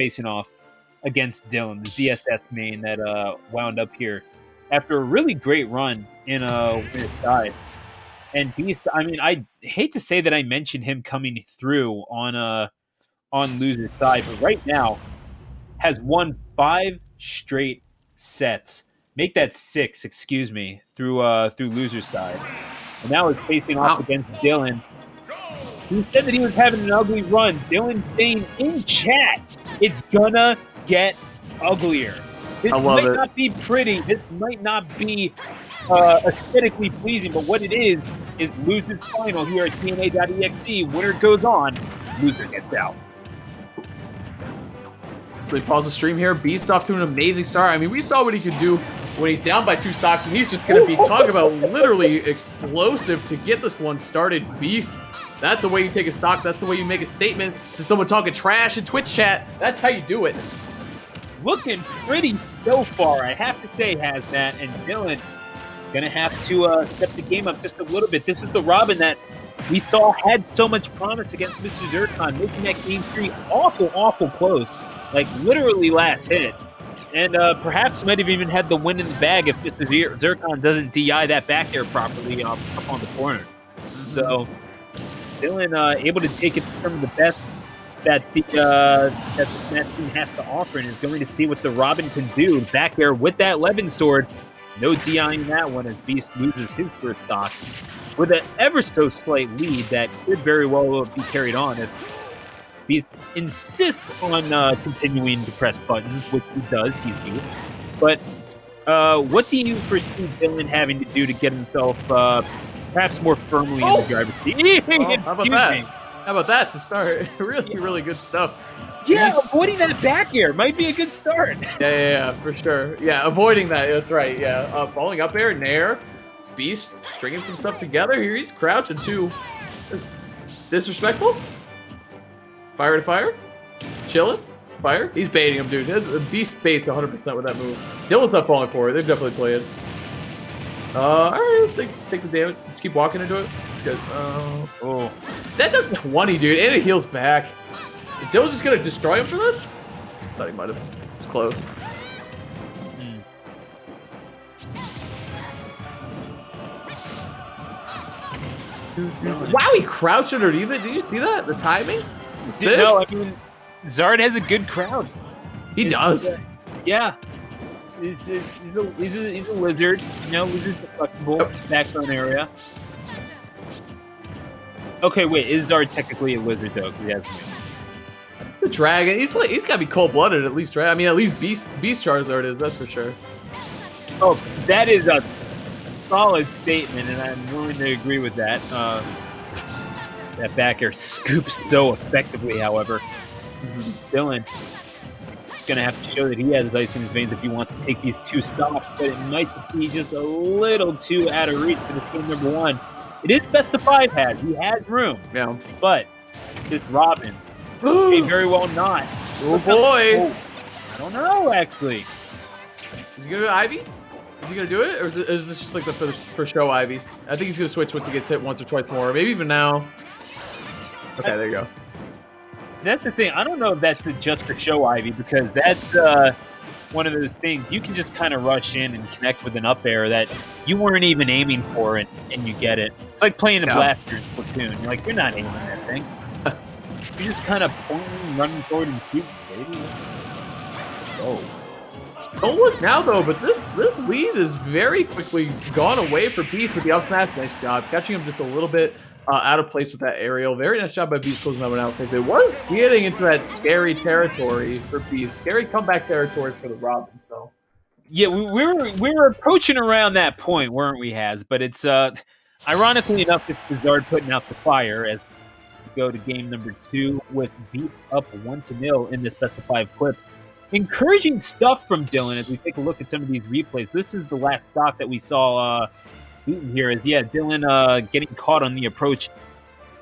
facing off against Dylan, the ZSS main that wound up here after a really great run in Winner's Side. And Beast, I mean, I hate to say that I mentioned him coming through on Loser's Side, but right now has won 5 straight sets. Make that 6, excuse me, through Loser's Side. And now it's facing off against Dylan. He said that he was having an ugly run. Dylan saying in chat, it's gonna get uglier. This might not be pretty. This might not be aesthetically pleasing, but what it is Loser's final here at DNA.EXE. Winner goes on, loser gets out. We pause the stream here. Beast's off to an amazing start. I mean, we saw what he could do when he's down by 2 stocks, and he's just going to be talking about literally explosive to get this one started. Beast, that's the way you take a stock. That's the way you make a statement to someone talking trash in Twitch chat. That's how you do it. Looking pretty so far, I have to say, Hazmat and Dylan going to have to step the game up just a little bit. This is the Robin that we saw had so much promise against Mr. Zircon, making that game 3 awful close. Like, literally last hit. And perhaps might have even had the win in the bag if Mr. Zircon doesn't DI that back air properly up on the corner. So, Dylan able to take it from the best that the Smash team has to offer, and is going to see what the Robin can do. Back air with that Levin sword. No DIing that one as Beast loses his first stock with an ever so slight lead that could very well be carried on if Beast insists on continuing to press buttons, which he does. He's Beast. But what do you foresee Dylan having to do to get himself perhaps more firmly in the driver's seat? How about that? How about that to start? Really good stuff. Yeah, avoiding that back air might be a good start. Yeah, for sure. Yeah, avoiding that. That's right. Yeah, falling up air, nair. Beast stringing some stuff together here. He's crouching too. Disrespectful. Fire to fire. Chilling. Fire. He's baiting him, dude. Beast baits 100% with that move. Dylan's not falling for it. They've definitely played. All right, take the damage. Just keep walking into it. Good. Oh. That does 20, dude, and it heals back. Is Dylan just gonna destroy him for this? I thought he might have. It's close. Wow, he crouched underneath it. Did you see that? The timing? No, I mean, Zard has a good crowd. He does. Yeah. He's a lizard. You know, lizard's flexible. Backbone area. Okay, wait. Is Zard technically a lizard, though? He has wings. The dragon. He's got to be cold-blooded at least, right? I mean, at least Beast Charizard is, that's for sure. Oh, that is a solid statement, and I'm willing to agree with that. That back air scoops so effectively, however. Dylan going to have to show that he has ice in his veins if he wants to take these 2 stocks, but it might be just a little too out of reach for this game number 1. It is best of 5, Has. He has room. Yeah. But this Robin may very well not. Oh, boy. Oh, I don't know, actually. Is he going to do Ivy? Is he going to do it? Or is this just like the for show Ivy? I think he's going to switch when he gets hit once or twice more. Maybe even now. Okay, there you go. That's the thing. I don't know if that's just for show Ivy, because that's one of those things. You can just kind of rush in and connect with an up air that you weren't even aiming for, and you get it. It's like playing a blaster in Platoon. You're like, you're not aiming that thing. You're just kind of pointing, running forward, and shooting, baby. Oh. Don't look now, though, but this lead is very quickly gone away for Beast with the up smash. Nice job. Catching him just a little bit out of place with that aerial. Very nice job by Beast closing that one out. It was getting into that scary territory for Beast. Scary comeback territory for the Robin, so. Yeah, we were approaching around that point, weren't we, Has? But it's, ironically enough, it's Zard putting out the fire as we go to game number 2 with Beast up 1-0 in this best of 5 clip. Encouraging stuff from Dylan as we take a look at some of these replays. This is the last stock that we saw beaten here. Is Dylan getting caught on the approach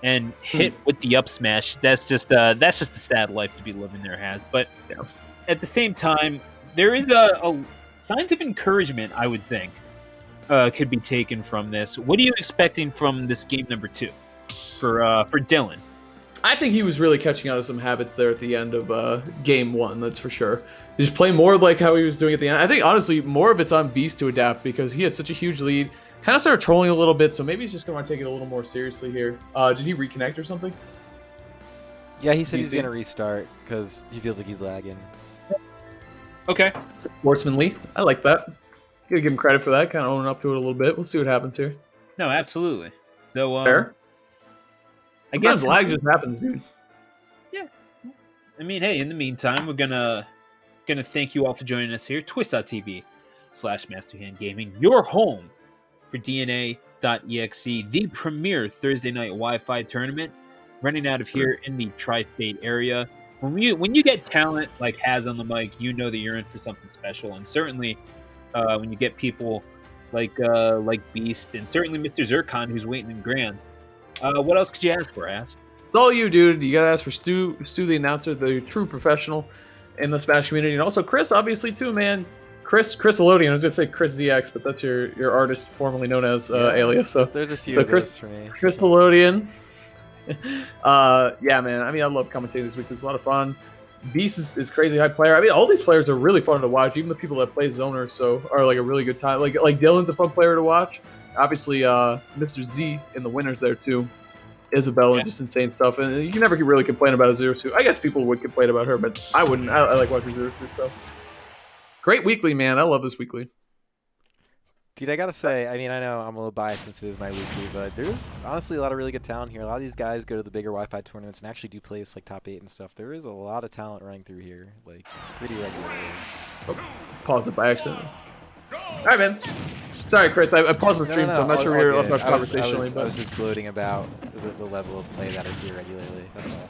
and hit with the up smash. That's just a sad life to be living there, Has. But at the same time, there is a signs of encouragement, I would think, could be taken from this. What are you expecting from this game number 2 for Dylan? I think he was really catching on to some habits there at the end of game 1, that's for sure. He just playing more like how he was doing at the end. I think, honestly, more of it's on Beast to adapt because he had such a huge lead. Kind of started trolling a little bit, so maybe he's just going to take it a little more seriously here. Did he reconnect or something? Yeah, he said he's going to restart because he feels like he's lagging. Okay. Sportsmanly. I like that. Gotta give him credit for that, kind of owning up to it a little bit. We'll see what happens here. No, absolutely. So, fair? I guess lag just happens, dude. Yeah. I mean, hey, in the meantime, we're gonna thank you all for joining us here. Twitch.tv/MasterHandGaming, your home for DNA.EXE, the premier Thursday night Wi-Fi tournament, running out of here in the tri-state area. When you get talent like Haz on the mic, you know that you're in for something special, and certainly when you get people like Beast and certainly Mr. Zircon, who's waiting in Grands. What else could you ask for, Ass? It's all you, dude. You gotta ask for Stu the announcer, the true professional in the Smash community, and also Chris, obviously too, man. Chris Elodian. I was gonna say Chris ZX, but that's your artist formerly known as Alias. So there's a few. So of Chris for me. Chris Elodian. Yeah, man. I mean, I love commentating this week. It's a lot of fun. Beast is crazy high player. I mean, all these players are really fun to watch. Even the people that play Zoner are like a really good time. Like Dylan's a fun player to watch. Obviously, Mr. Z in the winners there too. Isabella, just insane stuff, and you can never really complain about a 0-2. I guess people would complain about her, but I wouldn't. I like watching 0-2 stuff. Great weekly, man. I love this weekly. Dude, I gotta say, I mean, I know I'm a little biased since it is my weekly, but there's honestly a lot of really good talent here. A lot of these guys go to the bigger Wi-Fi tournaments and actually do place like top 8 and stuff. There is a lot of talent running through here, like pretty regularly. Oh, paused it by accident. All right, man. Sorry, Chris. I paused the stream, so I'm not sure where you're left our conversation. I was just gloating about the level of play that I see regularly. That's all.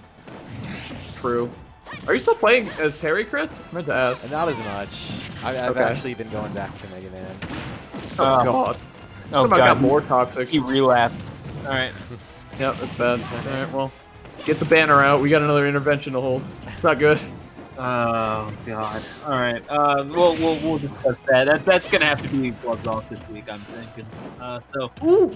True. Are you still playing as Terry, Chris? I meant to ask. Not as much. I've actually been going back to Mega Man. Oh, God. Somehow got more toxic. He relapsed. All right. Yep, that's bad. All right, well, get the banner out. We got another intervention to hold. It's not good. Oh God! All right. We'll discuss that. That's gonna have to be plugged off this week, I'm thinking. Ooh.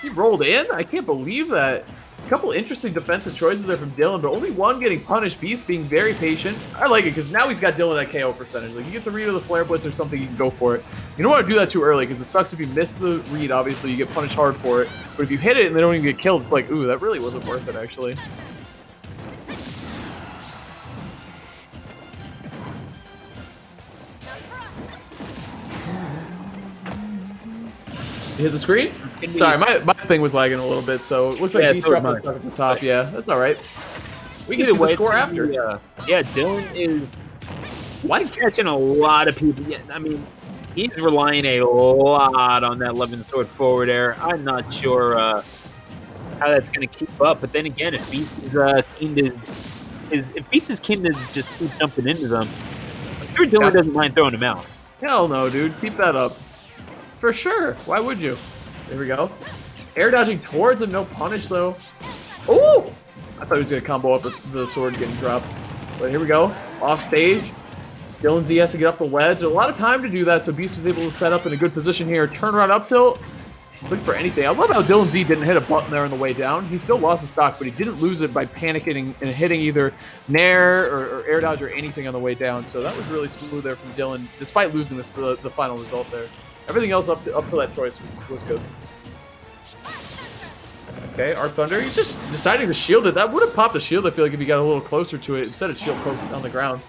He rolled in. I can't believe that. A couple interesting defensive choices there from Dylan, but only one getting punished. Beast being very patient. I like it because now he's got Dylan at KO percentage. Like you get the read of the flare blitz or something, you can go for it. You don't want to do that too early because it sucks if you miss the read. Obviously, you get punished hard for it. But if you hit it and they don't even get killed, it's like, ooh, that really wasn't worth it actually. You hit the screen? Sorry, my thing was lagging a little bit, so it looks like he's dropping at the top. Yeah, that's all right. We can see the score after. Yeah, Dylan is. He's catching a lot of people. Yeah, I mean, he's relying a lot on that 11 sword forward air. I'm not sure how that's going to keep up. But then again, if Beast is keen to just keep jumping into them, I'm sure Dylan doesn't mind throwing them out. Hell no, dude. Keep that up. For sure. Why would you? There we go. Air dodging towards him, no punish though. Ooh! I thought he was going to combo up the sword getting dropped. But here we go. Off stage. Dylan Z has to get off the ledge. A lot of time to do that, so Beast was able to set up in a good position here. Turn around up tilt. He's looking for anything. I love how Dylan Z didn't hit a button there on the way down. He still lost his stock, but he didn't lose it by panicking and hitting either Nair or air dodge or anything on the way down. So that was really smooth there from Dylan, despite losing the final result there. Everything else up to that choice was good. Okay, Art Thunder, he's just deciding to shield it. That would have popped the shield, I feel like, if he got a little closer to it. Instead of shield poked on the ground.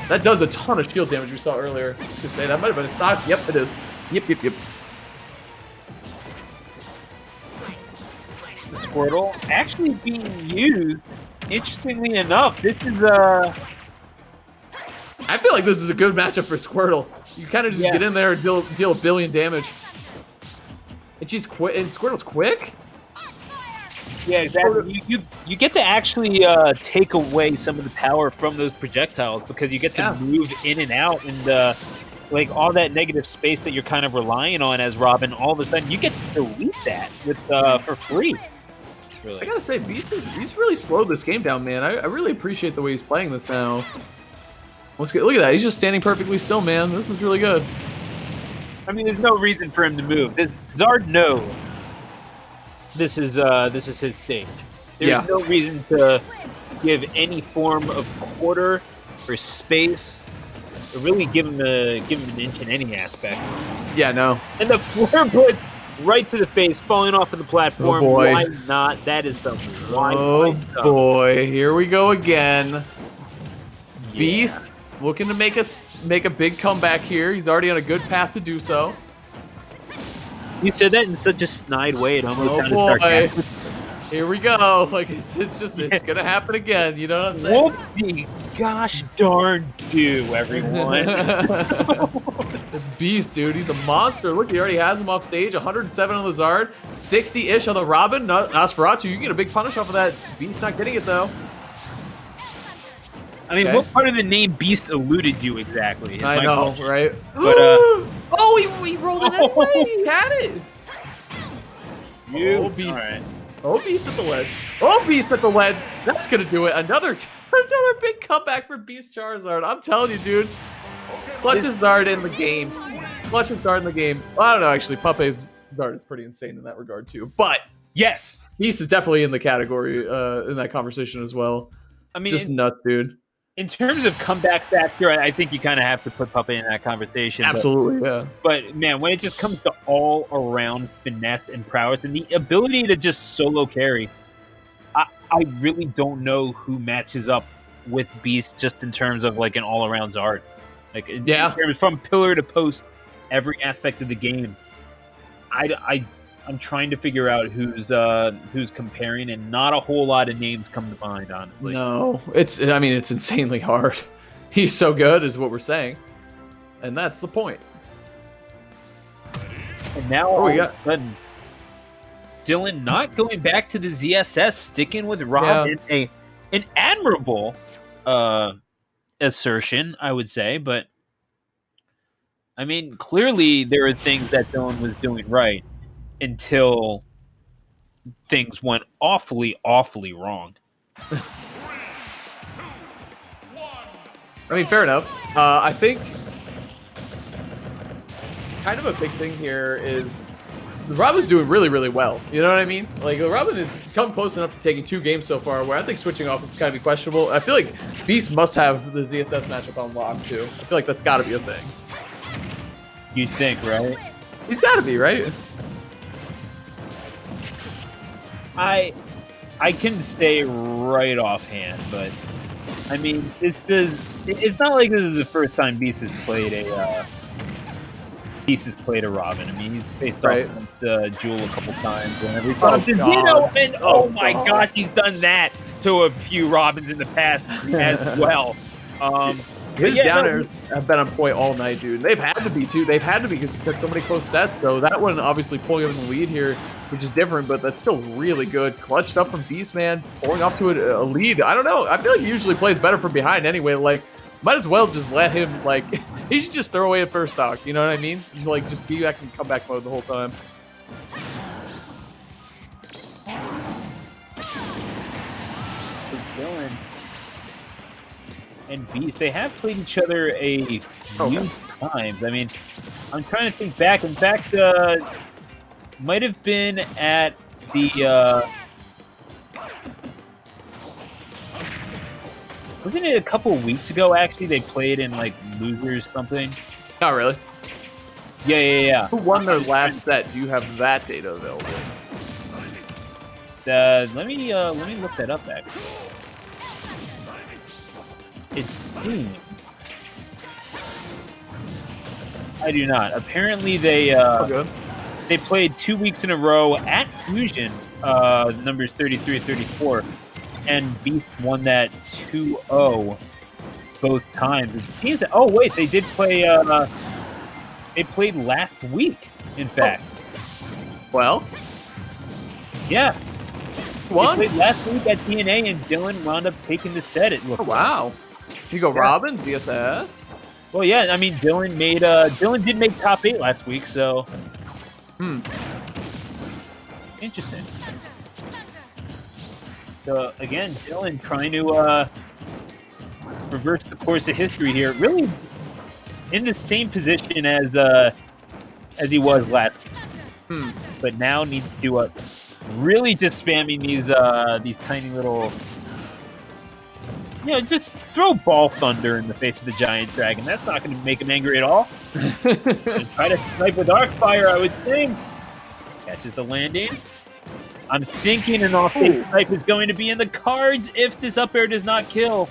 That does a ton of shield damage we saw earlier. To say that might have been a stock. Yep, it is. Yep. The Squirtle actually being used, interestingly enough, this is I feel like this is a good matchup for Squirtle. You kind of just get in there and deal a billion damage. And she's quick. And Squirtle's quick. Yeah, exactly. You get to actually take away some of the power from those projectiles because you get to move in and out, and like all that negative space that you're kind of relying on as Robin. All of a sudden, you get to delete that with for free. Really. I gotta say, he's really slowed this game down, man. I really appreciate the way he's playing this now. Look at that. He's just standing perfectly still, man. This is really good. I mean, there's no reason for him to move. Zard knows this is his stage. There's Yeah. no reason to give any form of quarter or space, or really give him an inch in any aspect. Yeah, no. And the floor put right to the face, falling off of the platform. Oh, boy. Why not? That is something. Why Oh not? boy, here we go again. Yeah. Beast looking to make a big comeback here. He's already on a good path to do so. You said that in such a snide way. It almost Oh sounded boy, sarcastic. here we go. Like it's gonna happen again. You know what I'm saying? Whoopsie gosh darn do, everyone. It's Beast, dude. He's a monster. Look, he already has him off stage. 107 on Lazard, 60-ish on the Robin. Nosferatu, you get a big punish off of that. Beast not getting it though. I mean, Okay. what part of the name Beast eluded you exactly? is I my know, question. right? But, oh, he rolled it anyway. He had it. You, Oh, Beast. all right. Oh, Beast at the ledge. Oh, Beast at the ledge. That's gonna do it. Another big comeback for Beast Charizard. I'm telling you, dude. Clutch's Zard in the game. Clutch's Zard in the game. Well, I don't know, actually. Pape's Zard is pretty insane in that regard, too. But Yes. Beast is definitely in the category, in that conversation as well. I mean, Just nuts, dude. in terms of comeback factor, I think you kind of have to put Puppet in that conversation. Absolutely, yeah. But man, when it just comes to all around finesse and prowess and the ability to just solo carry, I really don't know who matches up with Beast just in terms of like an all around Zard. Like in terms from pillar to post, every aspect of the game. I'm trying to figure out who's comparing, and not a whole lot of names come to mind, honestly. No, it's insanely hard. He's so good, is what we're saying, and that's the point. And now all of a sudden, Dylan not going back to the ZSS, sticking with Robin, an admirable assertion, I would say, but I mean, clearly there are things that Dylan was doing right until things went awfully, awfully wrong. I mean, fair enough. I think kind of a big thing here is Robin's doing really, really well. You know what I mean? Like, Robin has come close enough to taking 2 games so far, where I think switching off would kind of be questionable. I feel like Beast must have the ZSS matchup on lock, too. I feel like that's got to be a thing. You'd think, right? He's got to be, right? I can say right offhand, but I mean, it's not like this is the first time Beast has played a Robin. I mean, he's faced off against Jewel a couple times whenever he fought Zeno, and oh my gosh, he's done that to a few Robins in the past as well. His downers have been on point all night, dude. They've had to be, too. They've had to be because he took so many close sets. So that one obviously pulling him in the lead here, which is different, but that's still really good. Clutch stuff from Beast, man. Pulling off to a lead. I don't know. I feel like he usually plays better from behind anyway. Like, might as well just let him, like, he should just throw away a first stock. You know what I mean? Like, just be back in comeback mode the whole time. Dylan and Beast, they have played each other a few times. I mean, I'm trying to think back. In fact, might have been at the wasn't it a couple weeks ago? Actually, they played in like losers something. Oh, really? Yeah. Who won their last set? Do you have that data available? Let me look that up. Actually, it seems I do not. Apparently, they played 2 weeks in a row at Fusion, numbers 33 and 34, and Beast won that 2-0 both times. It seems that, oh wait, they did play. They played last week, in fact. Well, yeah. What? They played last week at DNA, and Dylan wound up taking the set. It looked. Oh, wow. You go Robin, ZSS. Well, yeah. I mean, Dylan did make top 8 last week, so. Interesting. So again, Dylan trying to reverse the course of history here. Really, in the same position as he was last week. But now needs to Really just spamming these tiny little, just throw ball thunder in the face of the giant dragon. That's not going to make him angry at all. And try to snipe with arc fire, I would think. Catches the landing. I'm thinking an off-stage snipe is going to be in the cards if this up air does not kill.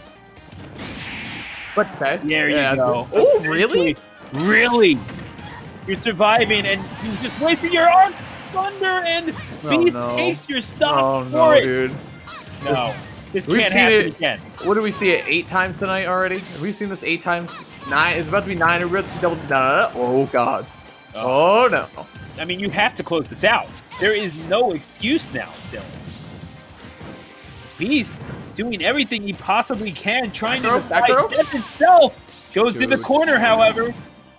But okay. There you go. Oh, really? Really? You're surviving, and you just wasted your arc thunder, and Beast takes your stock for it. Dude. No, this can't happen again. What did we see it 8 times tonight already? Have we seen this 8 times? 9. It's about to be 9. We're about to see double. Oh god. Oh no. I mean, you have to close this out. There is no excuse now, Dylan. Beast doing everything he possibly can, trying to defy death itself. Goes to the corner, however,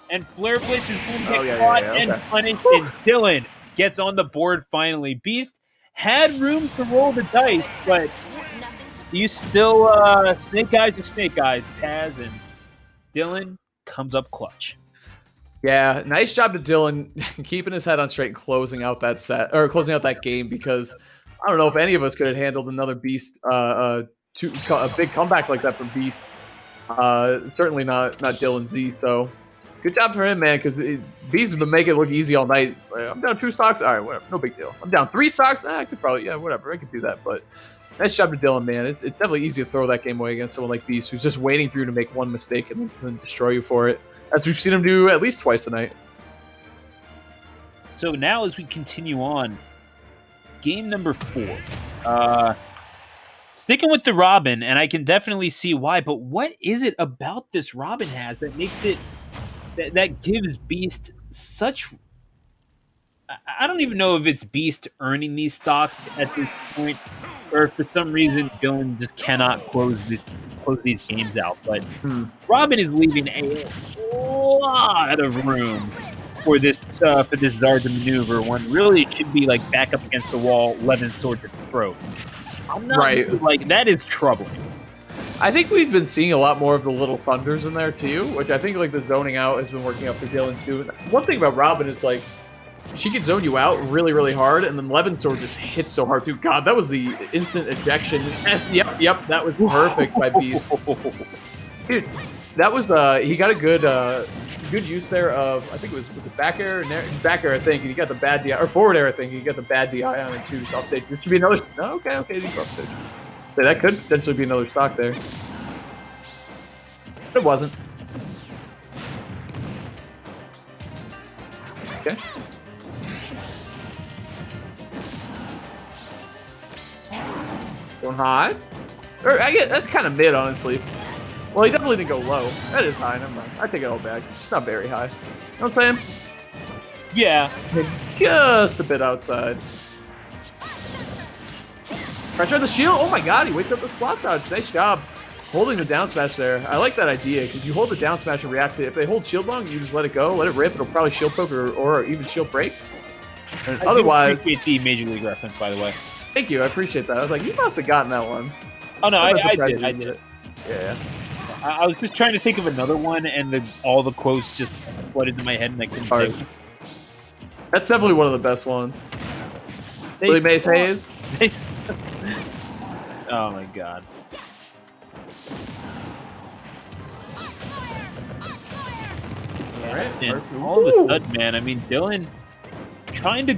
and Flare Blitz is going to get caught and punished, and Dylan gets on the board finally. Beast had room to roll the dice, but you still snake eyes are snake eyes, Taz, and Dylan comes up clutch. Yeah, nice job to Dylan keeping his head on straight and closing out that set or closing out that game, because I don't know if any of us could have handled another Beast a big comeback like that from Beast. Certainly not Dylan Z. So good job for him, man, because Beast has been making it look easy all night. I'm down 2 stocks. All right, whatever, no big deal. I'm down 3 stocks. I could probably, whatever, I could do that. But nice job to Dylan, man. It's definitely easy to throw that game away against someone like Beast, who's just waiting for you to make one mistake and then destroy you for it, as we've seen him do at least twice tonight. So now as we continue on, game number 4. Sticking with the Robin, and I can definitely see why, but what is it about this Robin has that makes it, that gives Beast such... I don't even know if it's Beast earning these stocks at this point, or for some reason Dylan just cannot close these games out. But Robin is leaving a lot of room for this Zard to maneuver, when really it should be like back up against the wall, 11 sword to the throat. I'm not like, that is troubling. I think we've been seeing a lot more of the little thunders in there too, which I think like the zoning out has been working out for Dylan too. One thing about Robin is like, she can zone you out really, really hard, and then Levin Sword just hits so hard too. God, that was the instant ejection. Yep, that was perfect by Beast. Dude, that was he got a good use there of, I think it was it back air, I think, and he got the bad DI, or forward air, I think, and he got the bad DI on it too. So offstage. This should be another. No, okay, he's offstage. So that could potentially be another stock there. But it wasn't. Okay. Going high? Or I get that's kind of mid, honestly. Well, he definitely didn't go low. That is high. Never mind. I take it all back. It's not very high. You know what I'm saying? Yeah. Just a bit outside. Pressure on the shield. Oh my god, he wakes up the spot dodge. Nice job holding the down smash there. I like that idea, because you hold the down smash and react to it. If they hold shield long, you just let it go, let it rip. It'll probably shield poke or even shield break. And otherwise, appreciate the Major League reference, by the way. Thank you, I appreciate that. I was like, you must have gotten that one. Oh no, I did. Yeah. I was just trying to think of another one, and all the quotes just flooded into my head, and I couldn't say one. That's definitely one of the best ones. Willie Mays Hayes. Oh my god. Alright. All of a sudden, man, I mean, Dylan trying to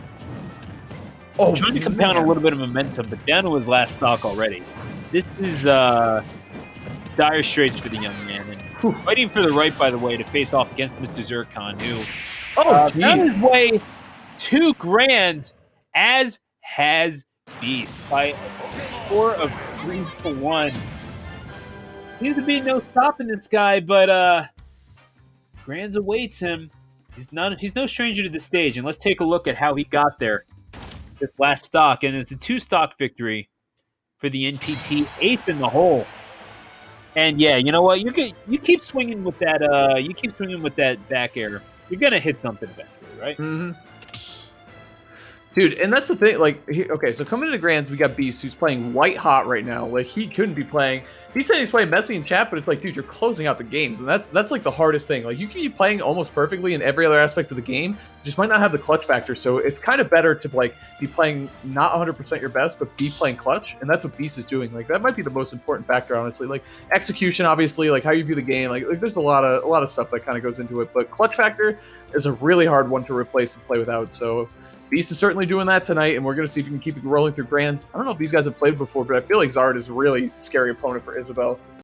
compound a little bit of momentum, but down to his last stock already. This is dire straits for the young man, and fighting for the right, by the way, to face off against Mr. Zircon, who found his way to Grands, as has Beast, by a score of 3-1. Seems to be no stopping this guy, but Grands awaits him. He's no stranger to the stage, and let's take a look at how he got there. This last stock, and it's a 2-stock victory for the NPT, 8th in the hole. And yeah, you know what? You keep swinging with that. You keep swinging with that back air. You're gonna hit something eventually, right? Mm-hmm. Dude, and that's the thing. Like, okay, so coming into Grands, we got Beast, who's playing white hot right now. Like, he couldn't be playing He said he's playing messy in chat, but it's like, dude, you're closing out the games, and that's like the hardest thing. Like, you can be playing almost perfectly in every other aspect of the game, you just might not have the clutch factor. So it's kind of better to like be playing not 100% your best, but be playing clutch, and that's what BBM is doing. Like, that might be the most important factor, honestly. Like, execution, obviously, like how you view the game. Like there's a lot of stuff that kind of goes into it, but clutch factor is a really hard one to replace and play without. So BBM is certainly doing that tonight, and we're going to see if we can keep it rolling through grands. I don't know if these guys have played before, but I feel like Zard is a really scary opponent for Isabel.